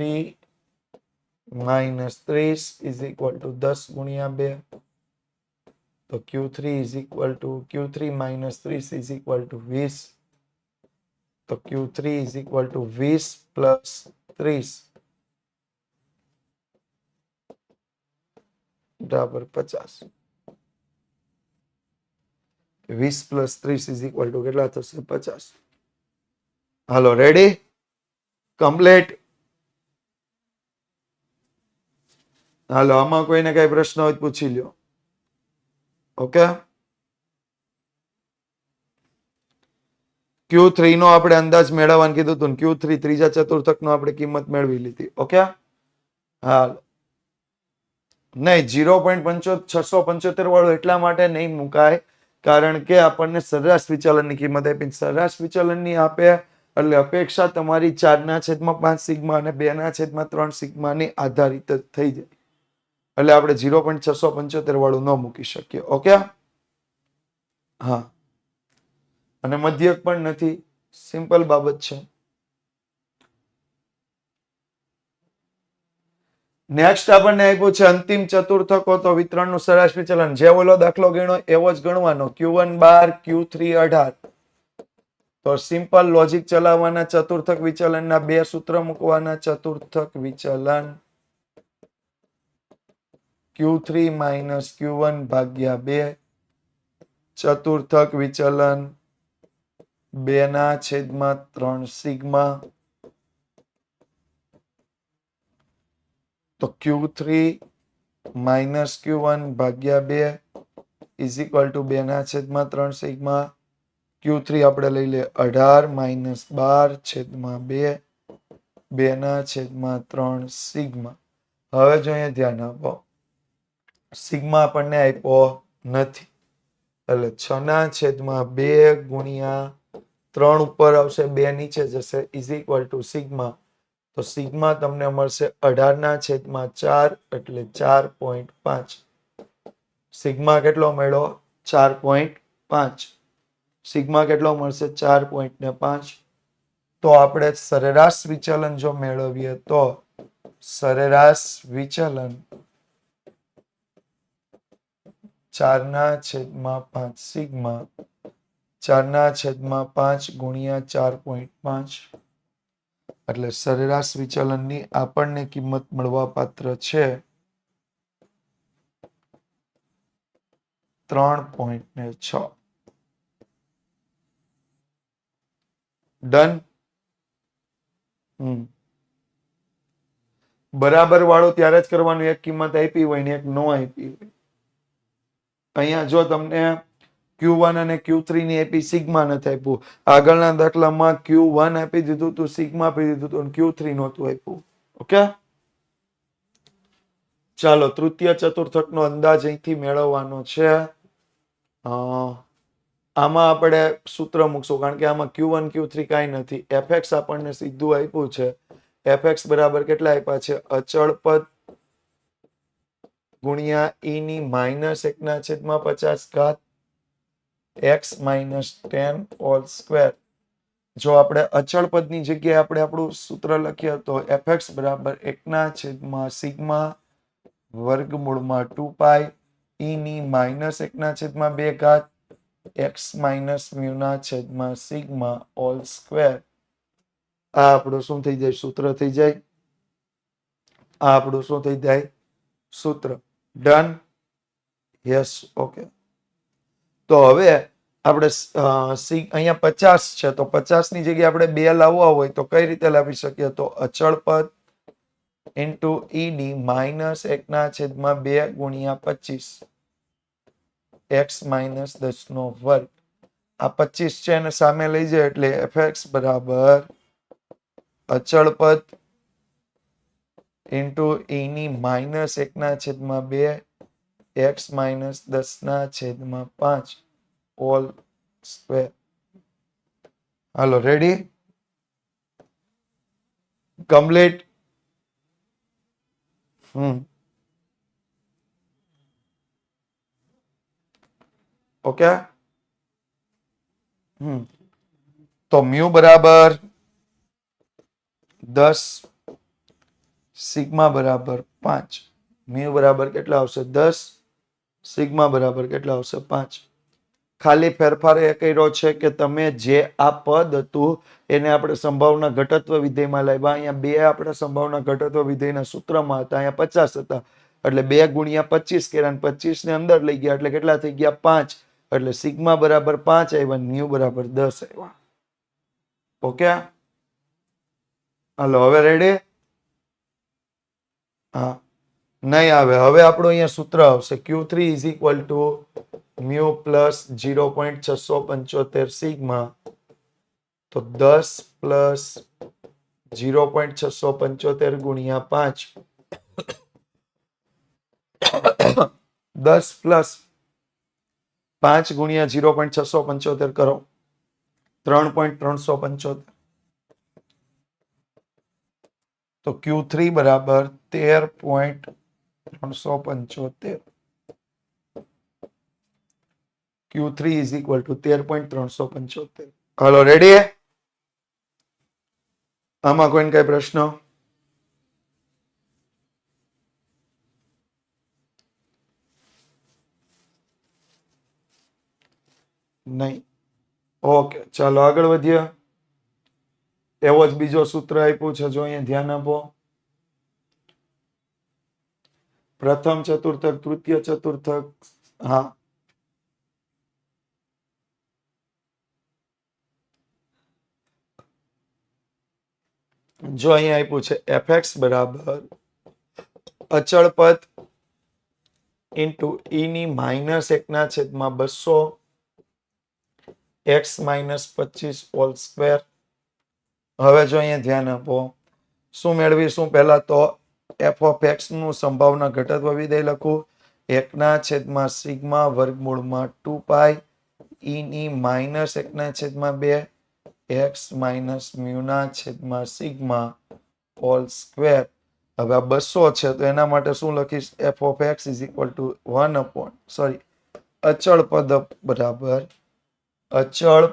minus 30 is equal two 10 ગુણ્યા 2. તો Q3 minus 30 is equal two 20. તો Q3 is equal two 20 plus 30 બરાબર 50. 20 પ્લસ 30 ઇઝ ઇક્વલ ટુ કેટલા થશે? 50. હાલો રેડી? કમ્પ્લીટ. હાલો આમાં કોઈને કઈ પ્રશ્ન હોય પૂછી લ્યો. ઓકે. Q3 નો આપણે અંદાજ મેળવવાનું કીધું હતું. Q3 ત્રીજા ચતુર્થક નો આપણે કિંમત મેળવી લીધી. ઓકે. હાલો નહીં, 0.675 વાળું એટલા માટે નહીં મુકાય કારણ કે આપણને સરેરાશ વિચલનની કિંમત આપી. સરેરાશ વિચલનની આપે એટલે અપેક્ષા તમારી 4/5 સિગ્મા અને 2/3 સિગ્માની આધારિત જ થઈ જાય. એટલે આપણે 0.675 વાળું ન મૂકી શકીએ. ઓકે, હા, અને મધ્યક પણ નથી. સિમ્પલ બાબત છે. નેક્સ્ટ આપણને આપ્યું છે અંતિમ ચતુર્થકો તો વિતરણનું સરેરાશ વિચલન. જે ઓલો દાખલો ગણ્યો એવો જ ગણવાનો. Q1 12, Q3 18. તો સિમ્પલ લોજિક ચલાવવાના. ચતુર્થક વિચલનના બે સૂત્ર મૂકવાના. ચતુર્થક વિચલન Q3 માઇનસ Q1 ભાગ્યા 2. ચતુર્થક વિચલન 2/3 સિગ્મા. તો Q3 માઇનસ Q1 ભાગ્યા 2 is equal two 2/3 sigma. Q3 આપણે લઈ લે 18 માઇનસ 12/2 2/3 સિગ્મા. હવે જો અહીંયા ધ્યાન આપો, સિગ્મા આપણને આપ્યો નથી એટલે 6/2 ગુણ્યા 3 ઉપર આવશે, 2 નીચે જશે ઇઝ ઇક્વલ ટુ સિગ્મા. તો સિગ્મા તમને મળશે 18/4 એટલે 4.5. સિગ્મા કેટલો મળ્યો? 4.5. સિગ્મા કેટલો મળશે? 4.5. તો આપણે સરેરાશ વિચલન જો મેળવીએ તો સરેરાશ વિચલન 4/5 સિગ્મા 4/5 ગુણ્યા 4.5 એટલે સરેરાશ વિચલનની આપણને કિંમત મળવા પાત્ર છે 3.6. ડન. બરાબર વાળું ત્યારે જ કરવાનું એક કિંમત આપી હોય ને એક નો આપી હોય. અહીંયા જો તમને Q1 અને Q3 ની આપી, સિગ્મા નથી આપ્યું. આગળના દાખલામાં Q1 આપી દીધું તું, સિગ્મા આપી દીધું તું, Q3 નહોતું આપ્યું. ઓકે, ચાલો તૃતીય ચતુર્થકનો અંદાજ અહીંથી મેળવવાનો છે. આમાં આપણે સૂત્ર મૂકશું કારણ કે આમાં Q1 Q3 કાંઈ નથી. fx આપણને સીધું આપ્યું છે. fx બરાબર કેટલા આપ્યા છે? અચળ પદ ગુણ્યા e ની -1/50 x -10 હોલ સ્ક્વેર. જો આપણે અચળ પદની જગ્યાએ આપણે આપણું સૂત્ર લખીએ તો fx બરાબર 1/સિગ્મા વર્ગમૂળમાં 2 e ની -1/2 x - સિગ્મા હોલ સ્ક્વેર. આ આપણું શું થઈ જાય? સૂત્ર થઈ જાય. આ આપણું શું થઈ જાય? સૂત્ર. ડન. યસ. ઓકે, તો હવે આપણે અહીંયા 50 છે તો 50 ની જગ્યાએ આપણે 2 લાવવા હોય તો કઈ રીતે લાવી શકીએ? તો અચળ પદ ઇન્ટુ e ની -1/2 ગુણ્યા 25 x -10 આ 25 છે અને સામે લઈ જાય એટલે fx બરાબર અચળ પદ ઇન્ટુ e ની -1/2 x -10/5 હોલ સ્ક્વેર. હાલો, રેડી? કમ્પ્લીટ. ઓકે. તો મ્યુ બરાબર 10, સિગ્મા બરાબર 5. મ્યુ બરાબર કેટલા આવશે? 10. સિગ્મા બરાબર કેટલા આવશે? 5. ખાલી ફેરફાર એ કર્યો છે કે તમે જે આ પદ હતું એને આપણે સંભાવના ઘટત્વ વિધેયમાં લાવ્યા. અહીંયા 2 આપણે સંભાવના ઘટત્વ વિધેયના સૂત્રમાં હતા, અહીંયા 50 હતા એટલે 2 ગુણ્યા 25 કર્યા અને 25 ને અંદર લઈ ગયા એટલે કેટલા થઈ ગયા? 5. એટલે સિગ્મા બરાબર 5 આવ્યા, મ્યુ બરાબર 10 આવ્યા. ઓકે, હાલો હવે રેડી? હા, નહીં આવે. હવે આપણું અહીંયા સૂત્ર આવશે Q3 is equal two mu plus 0.675 sigma. તો 10 પ્લસ 0.675 ગુણ્યા 5 10 પ્લસ 5 ગુણ્યા 0.675 કરો 3.375 તો Q3 બરાબર 13.375 Q3 is equal to 13.375. Hello ready? આમાં કોઈને કઈ પ્રશ્ન? નહીં. ઓકે, ચાલો આગળ વધીએ. એવો જ બીજો સૂત્ર આપ્યું છે, જો અહીંયા ધ્યાન આપો. પ્રથમ ચતુર્થક, તૃતીય ચતુર્થક. હા, જો અહીંયા આપ્યું છે fx બરાબર અચળ પદ ઇન્ટુ ઈ ની -1/200 x -25 હોલ સ્ક્વેર. હવે જો અહીંયા ધ્યાન આપો, શું મેળવીશું? પહેલા તો f of x નું સંભાવના ઘટત્વ વિધેય લખું 1/σ વર્ગમૂળમાં 2π ઈ ની -1/2 x -μ/σ હોલ સ્ક્વેર. હવે આ 200 છે તો એના માટે શું લખીશ? f of x is equal to 1 upon અચળ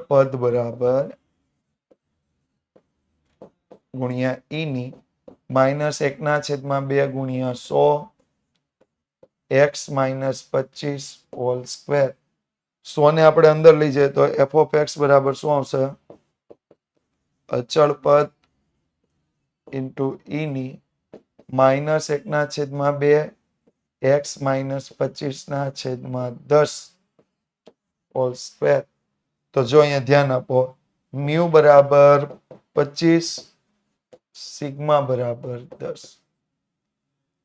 પદ બરાબર ગુણ્યા ઈ ની -1/2 ગુણ્યા 100 x -25 હોલ સ્ક્વેર. 100 ને આપણે અંદર લઈ જઈએ તો f of x બરાબર શું આવશે? અચળ પદ ઇન્ટુ ઈ ની -1/2 x -25/10 હોલ સ્ક્વેર. તો જો અહીંયા ધ્યાન આપો, મ્યુ બરાબર 25, સિગ્મા બરાબર 10.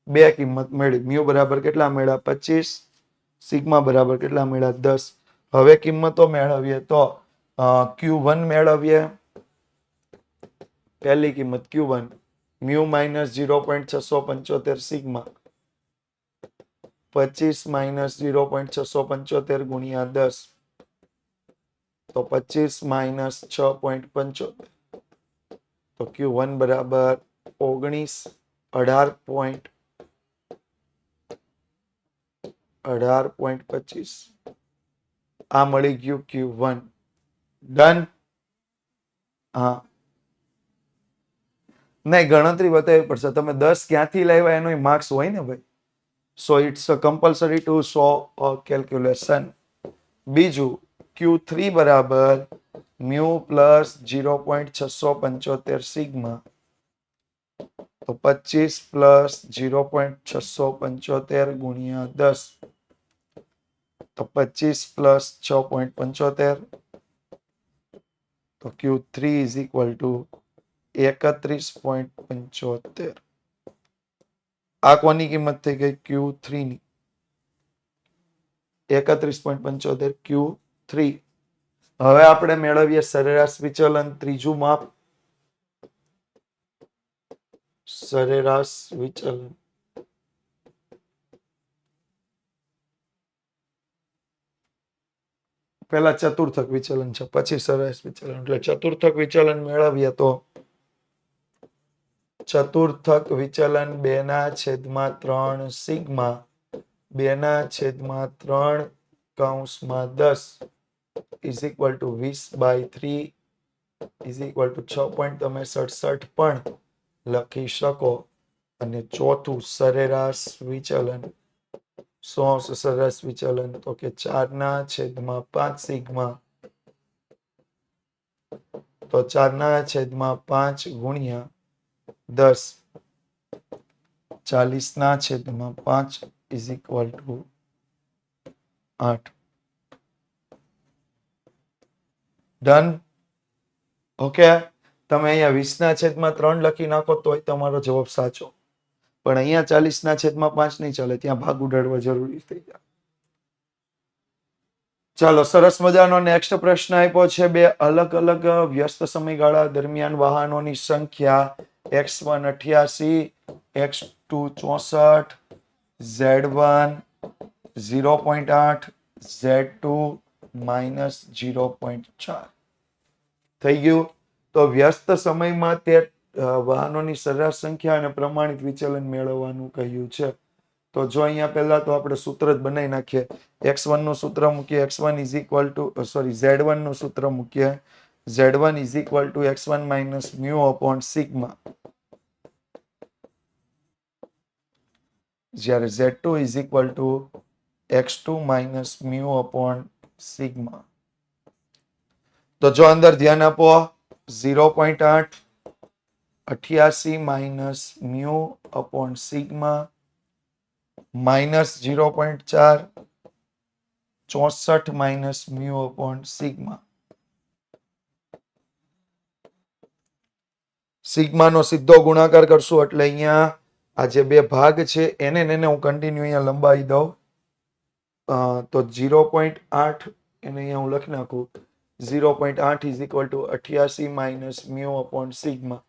બે કિંમત મળી. મ્યુ બરાબર કેટલા મળ્યા? 25. સિગ્મા બરાબર કેટલા મળ્યા? 10. હવે કિંમતો મેળવીએ તો Q1 મેળવીએ. પહેલી કિંમત Q1 મ્યુ -0.675 સિગ્મા 25 -0.675 ગુણ્યા 10 તો 25 - 6.75 તો Q1 બરાબર 18.25. આ મળી ગયું Q1. ડન. હા, નહીં, ગણતરી બતાવવી પડશે. તમે 10 ક્યાંથી લાવ્યા એનો માર્ક્સ હોય ને ભાઈ. So it's compulsory to so calculation. બીજું Q3 બરાબર મ્યુ પ્લસ 0.675 સિગ્મા તો 25 પ્લસ 0.675 ગુણ્યા 10 તો 25 પ્લસ 6.75 તો Q3 is equal to 31.75. આ કોની કિંમત થઈ ગઈ? Q3 ની. 31.75 Q3. હવે આપણે મેળવીએ સરેરાશ વિચલન, ત્રીજું માપ. સરેરાશ વિચલન પહેલા ચતુર્થક વિચલન છે, પછી સરેરાશ વિચલન. એટલે ચતુર્થક વિચલન મેળવીએ તો ચતુર્થક વિચલન 2/3 સિગ્મા 2/3 કૌંસમાં 10 is equal to 20/3 is equal to 6.67 પણ લખી શકો. અને ચોથું સરેરાશ વિચલન. શું આવશે સરેરાશ વિચલન? તો કે 4/5 સિગ્મા તો 4/5 ગુણ્યા 10 40/5 is equal to 8. Done. Okay, તમે અહીંયા 20/3 લખી નાખો તોય તમારો જવાબ સાચો, પણ અહીંયા 40/5 નહીં ચાલે, ત્યાં ભાગ ઉડાડવા જરૂરી થઈ જાય. ચાલો, સરસ મજાનો નેક્સ્ટ પ્રશ્ન આપ્યો છે. બે અલગ અલગ વ્યસ્ત સમયગાળા દરમિયાન વાહનોની સંખ્યા x1 88, x2 64, z1 0.8 Z2 minus 0.4 થઈ ગયું. તો વ્યસ્ત સમયમાં તે વાહનોની સરેરાશ સંખ્યા અને પ્રમાણિત વિચલન મેળવવાનું કહ્યું છે. તો જો અહીંયા પહેલા તો આપણે સૂત્ર જ બનાવી નાખીએ. x1 નું સૂત્ર મૂકીએ, x1 is equal two z1 નું સૂત્ર મૂકીએ, z1 is equal to x1 minus mu upon sigma, જ્યારે z2 is equal to x2 minus mu upon sigma. તો જો અંદર ધ્યાન આપો, 0.8 88 minus mu upon sigma minus 0.4 64 minus mu upon sigma. સિગ્માનો સીધો ગુણાકાર કરશું એટલે અહીંયા આ જે બે ભાગ છે એને હું કન્ટિન્યુ અહીંયા લંબાવી દઉં. તો 0.8 એને અહીંયા હું લખી નાખું, 0.8 is equal to 88 minus mu upon sigma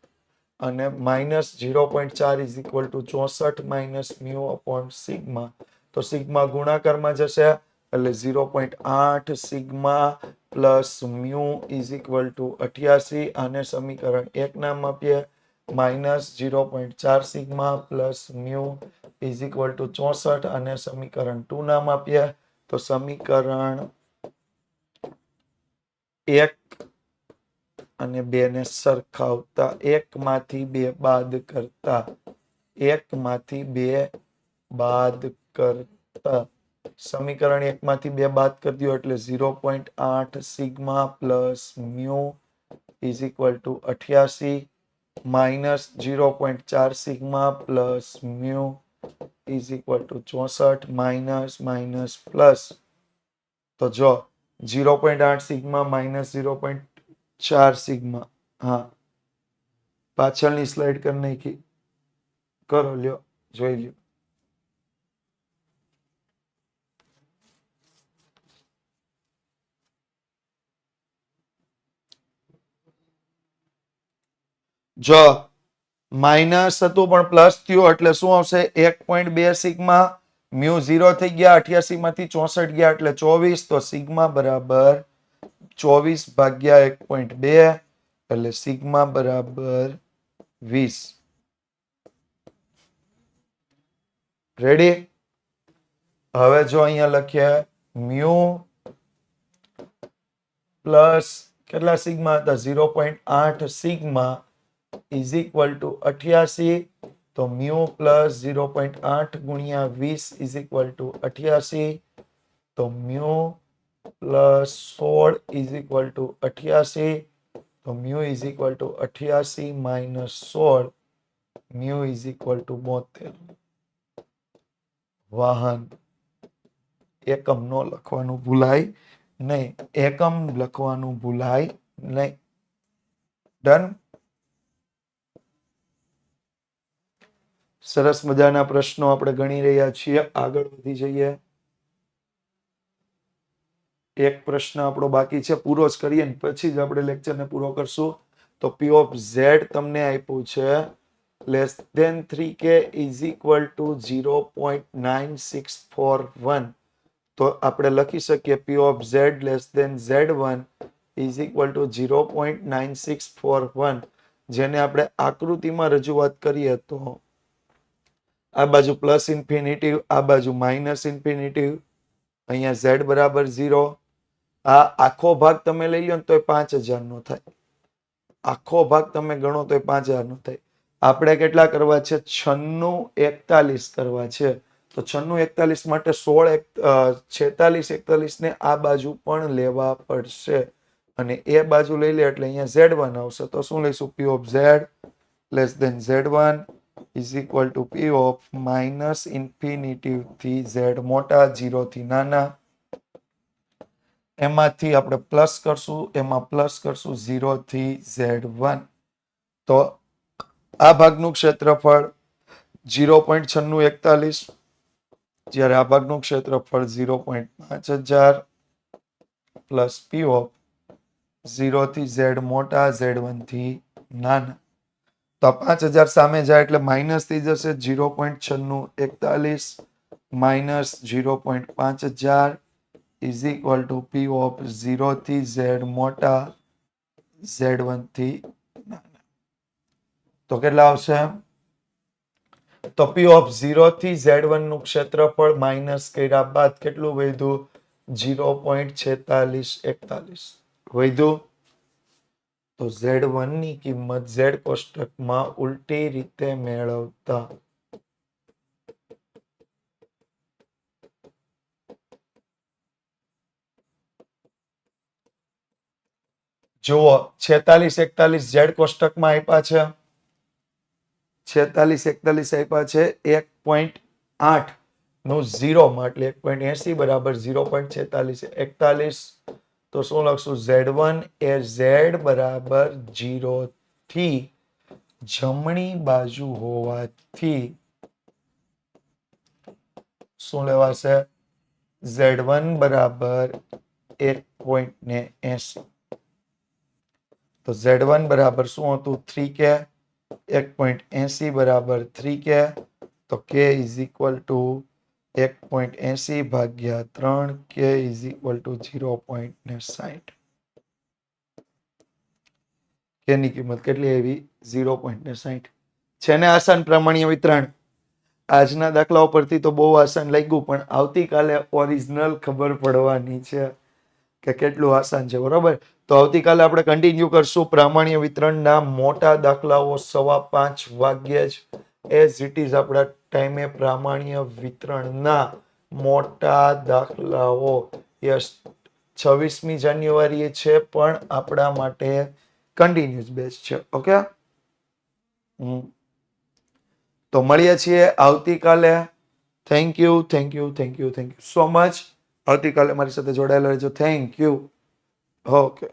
અને minus 0.4 is equal to 64 minus mu upon sigma. તો સિગ્મા ગુણાકારમાં જશે એટલે 0.8 sigma plus mu is equal to 88 આને સમીકરણ 1 નામ આપીએ, minus 0.4 sigma plus mu is equal to 64 આને સમીકરણ 2 નામ આપીએ. તો સમીકરણ 1 અને 2 ને સરખાવતા, 1 માંથી 2 બાદ કરતા, 1 માંથી 2 બાદ કરતા સમીકરણ 1 માંથી 2 બાદ કરી દો એટલે 0.8 sigma plus mu is equal to 88 minus 0.4 sigma plus mu is equal to 64 minus plus. તો જો 0.8 સિગ્મા માઇનસ 0.4 સિગ્મા, હા પાછળની સ્લાઇડ કરી નાખી, કરો લ્યો, જોઈ લ્યો. જો માઇનસ હતું પણ પ્લસ થયું એટલે શું આવશે, 1.2 સિગ્મા, મ્યુ 0 થઈ ગયા, 88 માંથી 64 ગયા એટલે 24. તો સિગ્મા બરાબર 24 ભાગ્યા 1.2 એટલે સિગ્મા બરાબર 20. રેડી? હવે જો અહીંયા લખીએ મ્યુ પ્લસ કેટલા સિગ્મા હતા, 0.8 સિગ્મા ઇઝ ઇક્વલ ટુ 88. તો મ્યુ પ્લસ 0.8 ગુણ્યા 20 ઇઝ ઇક્વલ ટુ 88. તો mu plus 16 is equal to 88. તો mu is equal to 88 minus 16, mu is equal two 72. વાહન એકમ નો લખવાનું ભૂલાય નહીં, એકમ લખવાનું ભૂલાય નહીં. ડન? સરસ મજાના પ્રશ્નો આપણે ગણી રહ્યા છીએ. આગળ વધી જઈએ. એક પ્રશ્ન આપણો બાકી છે, પૂરો જ કરીએ ને પછી જ આપણે લેક્ચરને પૂરો કરશું. તો P ઓફ Z તમને આપ્યું છે less than 3k is equal to 0.9641. તો આપણે લખી શકીએ P of Z less than Z1 is equal to 0.9641. જેને આપણે આકૃતિમાં રજૂઆત કરીએ તો આ બાજુ પ્લસ ઇન્ફિનિટિવ, આ બાજુ માઇનસ ઇન્ફિનિટિવ, અહીંયા Z બરાબર 0. આ આખો ભાગ તમે લઈ લો ને તો 5000 નો થાય, આખો ભાગ તમે ગણો તો 5000 નો થાય. આપણે કેટલા કરવા છે, 9641 કરવા છે. તો 9641 માટે 46 ને આ બાજુ પણ લેવા પડશે અને એ બાજુ લઈ લે એટલે અહીંયા Z1 આવશે. તો શું લઈશું, P of Z less than Z1 is equal to P of minus infinitive થી Z મોટા, 0 થી નાના. એમાંથી આપણે પ્લસ કરશું, એમાં પ્લસ કરશું 0 થી Z1. તો આ ભાગનું ક્ષેત્રફળ 0.9641, જ્યારે આ ભાગનું ક્ષેત્રફળ 0.5000 પ્લસ P ઓફ 0 થી Z મોટા, Z1 થી નાના. તો 5000 સામે જાય એટલે માઇનસ થઈ જશે 0.9641 minus 0.5000 is equal two P of 0 થી ઝેડ મોટા Z1 થી નાના. તો કેટલા આવશે? તો પી ઓફ 0 થી Z1 નું ક્ષેત્રફળ માઇનસ કર્યા બાદ કેટલું વધ્યું? 0.4641 વધ્યું. તો Z1 ની કિંમત Z કોષ્ટકમાં ઉલટી રીતે મેળવતા જુઓ 4641 Z કોષ્ટકમાં આપ્યા છે. 4641 આપ્યા છે 1.8 નું 0 માં એટલે 1.80 બરાબર 0.4641. તો શું લખશું? Z1 એ Z બરાબર 0 થી જમણી બાજુ હોવાથી શું લેવાશે? Z1 બરાબર 1.80. તો Z1 બરાબર શું હતું? 3k. 1.80 બરાબર 3k. તો k ઇઝ ઇક્વલ ટુ 1.80 ભાગ્યા 3, k is equal two 0.60. k ની કિંમત કેટલી આવી? 0.60. છે ને આસાન પ્રમાણીય વિતરણ? આજના દાખલાઓ પરથી તો બહુ આસાન લાગ્યું, પણ આવતીકાલે ઓરિજિનલ ખબર પડવાની છે કે કેટલું આસાન છે. બરોબર? તો આવતીકાલે આપણે કન્ટિન્યુ કરશું પ્રામાણ્ય વિતરણના મોટા દાખલાઓ 5:15 વાગ્યે જ. એઝ ઇટ ઇઝ આપણા ટાઈમે પ્રામાણ્ય વિતરણના મોટા દાખલાઓ યસ 26મી જાન્યુઆરીએ છે, પણ આપણા માટે કન્ટિન્યુઅસ બેચ છે. ઓકે, તો મળીએ છીએ આવતીકાલે. Thank you so much. આવતીકાલે મારી સાથે જોડાયેલા રહેજો. Thank you. ઓકે.